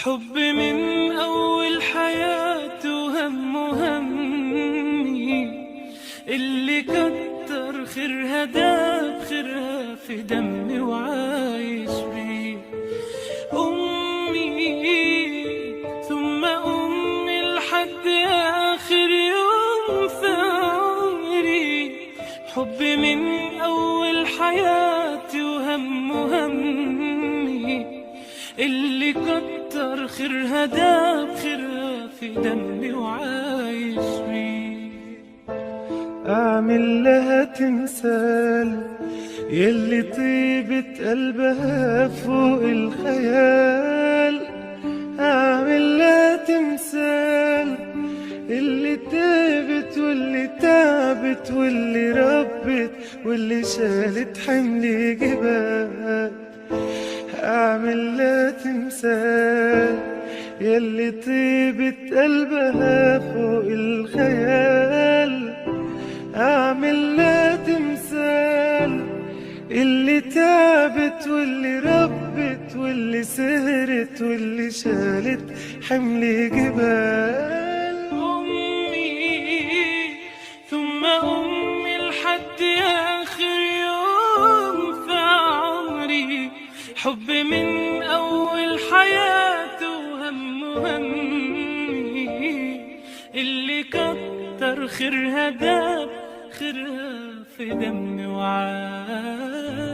حب من أول حياته همي اللي كتر خيرها داب خيرها في دمي وعايش بيه. أمي ثم أمي لحد آخر يوم في عمري. حب من أول حياتي همي اللي كتر خيرها داب خيرها في دمي وعايش بيه. أعمل لها تمثال يلي طيبة قلبها فوق الخيال. أعمل لها تمثال اللي تعبت واللي تعبت واللي ربت واللي شالت حمل جبال. أعمل لها تمثال يلي طيبة قلبها فوق الخيال. أعمل لها تمثال اللي تعبت واللي ربت واللي سهرت واللي شالت حمل جبال. أمي ثم أمي لحد آخر يوم في عمري. حب من أول حياته همي اللي كتر خيرها داب خيرها في دمي وعاش.